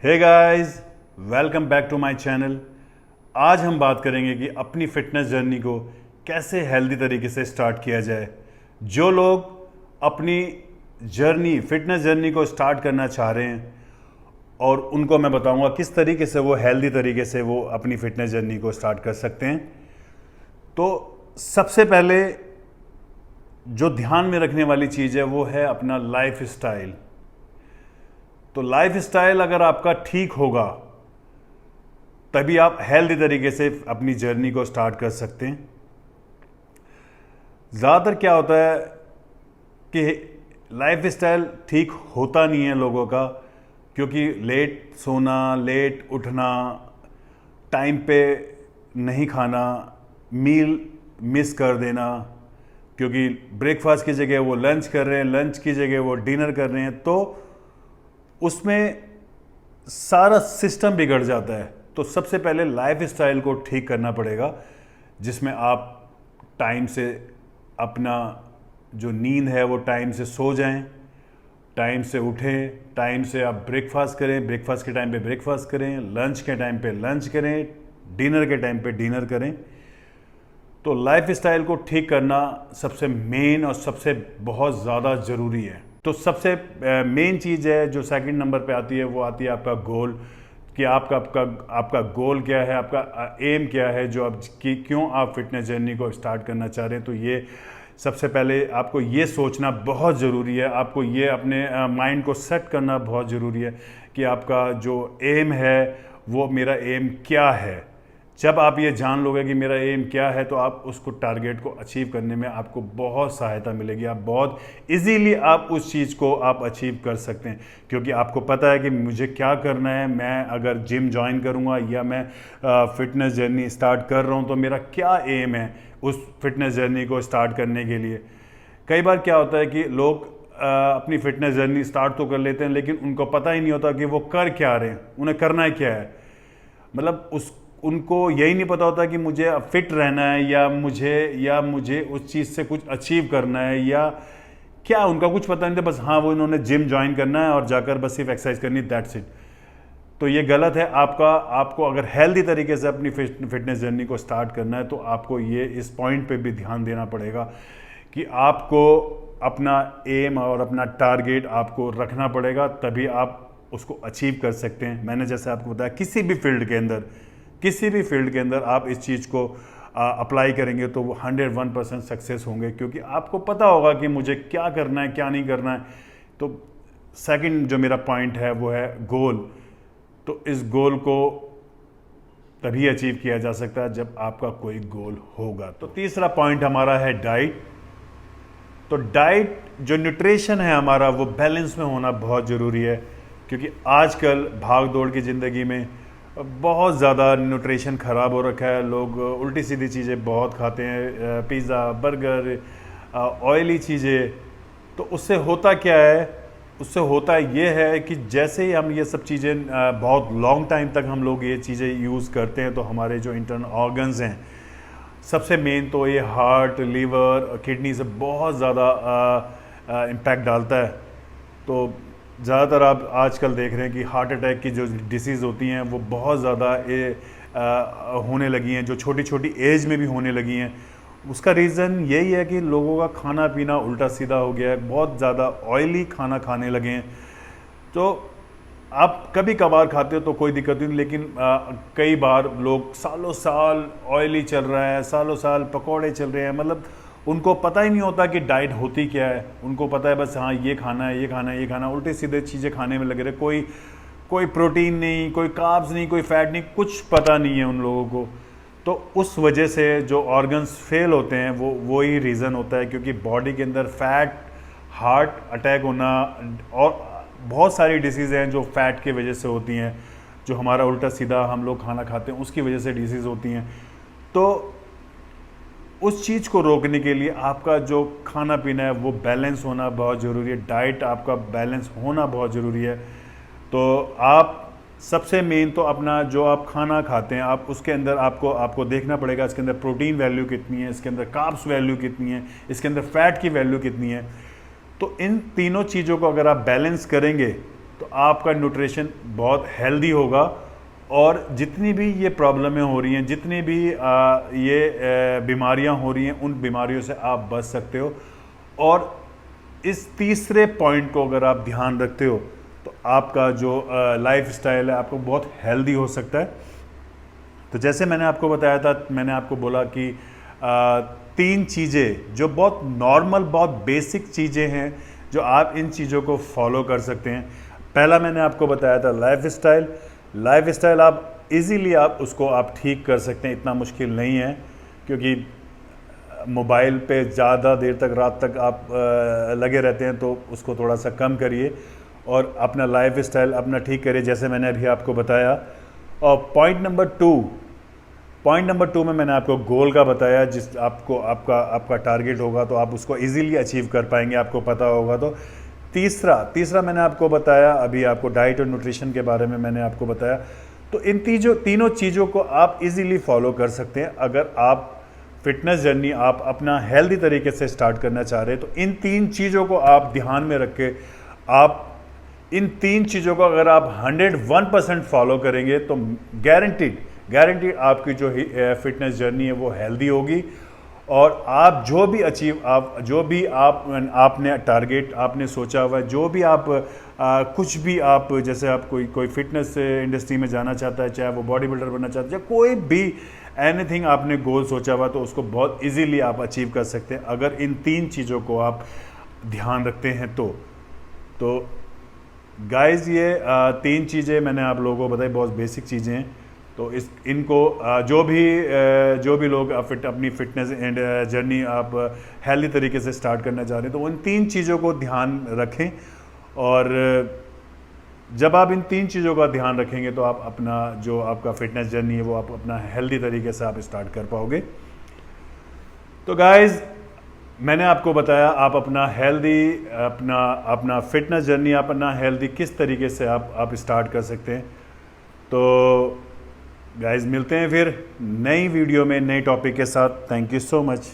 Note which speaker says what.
Speaker 1: Hey guys, welcome back to my channel. आज हम बात करेंगे कि अपनी फिटनेस जर्नी को कैसे हेल्दी तरीके से स्टार्ट किया जाए। जो लोग अपनी फिटनेस जर्नी को स्टार्ट करना चाह रहे हैं और उनको मैं बताऊंगा किस तरीके से वो हेल्दी तरीके से वो अपनी फिटनेस जर्नी को स्टार्ट कर सकते हैं। तो सबसे पहले जो ध्यान में रखने वाली चीज़ है वो है अपना लाइफ स्टाइल। तो लाइफ स्टाइल अगर आपका ठीक होगा तभी आप हेल्दी तरीके से अपनी जर्नी को स्टार्ट कर सकते हैं। ज़्यादातर क्या होता है कि लाइफ स्टाइल ठीक होता नहीं है लोगों का, क्योंकि लेट सोना, लेट उठना, टाइम पे नहीं खाना, मील मिस कर देना, क्योंकि ब्रेकफास्ट की जगह वो लंच कर रहे हैं, लंच की जगह वो डिनर कर रहे हैं, तो उसमें सारा सिस्टम बिगड़ जाता है। तो सबसे पहले लाइफ स्टाइल को ठीक करना पड़ेगा, जिसमें आप टाइम से अपना जो नींद है वो टाइम से सो जाएं, टाइम से उठें, टाइम से आप ब्रेकफास्ट करें, ब्रेकफास्ट के टाइम पे ब्रेकफास्ट करें, लंच के टाइम पे लंच करें, डिनर के टाइम पे डिनर करें। तो लाइफ स्टाइल को ठीक करना सबसे मेन और सबसे बहुत ज़्यादा ज़रूरी है। तो सबसे मेन चीज़ है जो सेकंड नंबर पे आती है वो आती है आपका गोल, कि आपका गोल क्या है, आपका एम क्या है, जो आप कि क्यों आप फिटनेस जर्नी को स्टार्ट करना चाह रहे हैं। तो ये सबसे पहले आपको ये सोचना बहुत ज़रूरी है, आपको ये अपने माइंड को सेट करना बहुत ज़रूरी है कि आपका जो एम है वो मेरा एम क्या है। जब आप ये जान लोगे कि मेरा एम क्या है तो आप उसको टारगेट को अचीव करने में आपको बहुत सहायता मिलेगी। आप बहुत इजीली आप उस चीज़ को आप अचीव कर सकते हैं, क्योंकि आपको पता है कि मुझे क्या करना है। मैं अगर जिम ज्वाइन करूंगा या मैं फिटनेस जर्नी स्टार्ट कर रहा हूं तो मेरा क्या एम है उस फिटनेस जर्नी को स्टार्ट करने के लिए। कई बार क्या होता है कि लोग अपनी फिटनेस जर्नी स्टार्ट तो कर लेते हैं, लेकिन उनको पता ही नहीं होता कि वो कर क्या रहे हैं, उन्हें करना है क्या है। मतलब उनको यही नहीं पता होता कि मुझे फिट रहना है या मुझे उस चीज़ से कुछ अचीव करना है या क्या, उनका कुछ पता नहीं था। बस हाँ, वो इन्होंने जिम ज्वाइन करना है और जाकर बस सिर्फ एक्सरसाइज करनी, दैट्स इट। तो ये गलत है। आपको अगर हेल्दी तरीके से अपनी फिटनेस जर्नी को स्टार्ट करना है तो आपको ये इस पॉइंट पे भी ध्यान देना पड़ेगा कि आपको अपना एम और अपना टारगेट आपको रखना पड़ेगा, तभी आप उसको अचीव कर सकते हैं। मैंने जैसे आपको बताया, किसी भी फील्ड के अंदर आप इस चीज़ को अप्लाई करेंगे तो वो 101% सक्सेस होंगे, क्योंकि आपको पता होगा कि मुझे क्या करना है, क्या नहीं करना है। तो सेकंड जो मेरा पॉइंट है वो है गोल। तो इस गोल को तभी अचीव किया जा सकता है जब आपका कोई गोल होगा। तो तीसरा पॉइंट हमारा है डाइट। तो डाइट जो न्यूट्रिशन है हमारा वो बैलेंस में होना बहुत ज़रूरी है, क्योंकि आजकल भाग दौड़ की ज़िंदगी में बहुत ज़्यादा न्यूट्रिशन ख़राब हो रखा है। लोग उल्टी सीधी चीज़ें बहुत खाते हैं, पिज़्ज़ा, बर्गर, ऑयली चीज़ें। तो उससे होता क्या है, उससे होता ये है कि जैसे ही हम ये सब चीज़ें बहुत लॉन्ग टाइम तक हम लोग ये चीज़ें यूज़ करते हैं तो हमारे जो इंटरनल ऑर्गन्स हैं, सबसे मेन तो ये हार्ट, लीवर, किडनी से बहुत ज़्यादा इम्पैक्ट डालता है। तो ज़्यादातर आप आजकल देख रहे हैं कि हार्ट अटैक की जो डिसीज़ होती हैं वो बहुत ज़्यादा होने लगी हैं, जो छोटी छोटी एज में भी होने लगी हैं। उसका रीज़न यही है कि लोगों का खाना पीना उल्टा सीधा हो गया है, बहुत ज़्यादा ऑयली खाना खाने लगे हैं। तो आप कभी कभार खाते हो तो कोई दिक्कत नहीं, लेकिन कई बार लोग सालों साल ऑयली चल रहा है, सालों साल पकौड़े चल रहे हैं। मतलब उनको पता ही नहीं होता कि डाइट होती क्या है। उनको पता है बस हाँ ये खाना है, ये खाना है, ये खाना, उल्टे सीधे चीज़ें खाने में लगे रहे। कोई प्रोटीन नहीं, कोई कार्ब्स नहीं, कोई फैट नहीं, कुछ पता नहीं है उन लोगों को। तो उस वजह से जो ऑर्गन्स फेल होते हैं वो ही रीज़न होता है, क्योंकि बॉडी के अंदर फैट, हार्ट अटैक होना और बहुत सारी डिसीज़ हैं जो फैट की वजह से होती हैं, जो हमारा उल्टा सीधा हम लोग खाना खाते हैं उसकी वजह से डिसीज़ होती हैं। तो उस चीज़ को रोकने के लिए आपका जो खाना पीना है वो बैलेंस होना बहुत ज़रूरी है। डाइट आपका बैलेंस होना बहुत ज़रूरी है। तो आप सबसे मेन तो अपना जो आप खाना खाते हैं आप उसके अंदर आपको देखना पड़ेगा इसके अंदर प्रोटीन वैल्यू कितनी है, इसके अंदर कार्ब्स वैल्यू कितनी है, इसके अंदर फैट की वैल्यू कितनी है। तो इन तीनों चीज़ों को अगर आप बैलेंस करेंगे तो आपका न्यूट्रिशन बहुत हेल्दी होगा। और जितनी भी ये प्रॉब्लमें हो रही हैं, जितनी भी ये बीमारियां हो रही हैं, उन बीमारियों से आप बच सकते हो। और इस तीसरे पॉइंट को अगर आप ध्यान रखते हो तो आपका जो लाइफ स्टाइल है आपको बहुत हेल्दी हो सकता है। तो जैसे मैंने आपको बताया था, मैंने आपको बोला कि 3 चीज़ें जो बहुत नॉर्मल, बहुत बेसिक चीज़ें हैं, जो आप इन चीज़ों को फॉलो कर सकते हैं। पहला मैंने आपको बताया था लाइफ स्टाइल। लाइफ स्टाइल आप इजीली आप उसको आप ठीक कर सकते हैं, इतना मुश्किल नहीं है। क्योंकि मोबाइल पे ज़्यादा देर तक, रात तक आप लगे रहते हैं, तो उसको थोड़ा सा कम करिए और अपना लाइफ स्टाइल अपना ठीक करिए, जैसे मैंने अभी आपको बताया। और पॉइंट नंबर 2 में मैंने आपको गोल का बताया, जिस आपको आपका टारगेट होगा तो आप उसको इजीली अचीव कर पाएंगे, आपको पता होगा। तो तीसरा मैंने आपको बताया, अभी आपको डाइट और न्यूट्रिशन के बारे में मैंने आपको बताया। तो इन तीनों चीज़ों को आप इजीली फॉलो कर सकते हैं। अगर आप फिटनेस जर्नी आप अपना हेल्दी तरीके से स्टार्ट करना चाह रहे हैं, तो इन 3 चीज़ों को आप ध्यान में रख के, आप इन 3 चीज़ों को अगर आप 101% फॉलो करेंगे तो गारंटीड आपकी जो फिटनेस जर्नी है वो हेल्दी होगी। और आप जो भी आपने टारगेट आपने सोचा हुआ है, जो भी आप कुछ भी आप, जैसे आप कोई फिटनेस इंडस्ट्री में जाना चाहता है, चाहे वो बॉडी बिल्डर बनना चाहता है, चाहे कोई भी एनीथिंग आपने गोल सोचा हुआ, तो उसको बहुत इजीली आप अचीव कर सकते हैं अगर इन 3 चीज़ों को आप ध्यान रखते हैं। तो गाइस, ये 3 चीज़ें मैंने आप लोगों को बताई, बहुत बेसिक चीज़ें हैं। तो इनको जो भी लोग अपनी फिटनेस एंड जर्नी आप हेल्दी तरीके से स्टार्ट करना चाह रहे हैं, तो उन 3 चीज़ों को ध्यान रखें। और जब आप इन 3 चीज़ों का ध्यान रखेंगे तो आप अपना जो आपका फिटनेस जर्नी है वो आप अपना हेल्दी तरीके से आप स्टार्ट कर पाओगे। तो गाइस, मैंने आपको बताया आप अपना फिटनेस जर्नी, अपना हेल्दी किस तरीके से आप स्टार्ट कर सकते हैं। तो गाइस, मिलते हैं फिर नई वीडियो में नए टॉपिक के साथ। Thank you so much.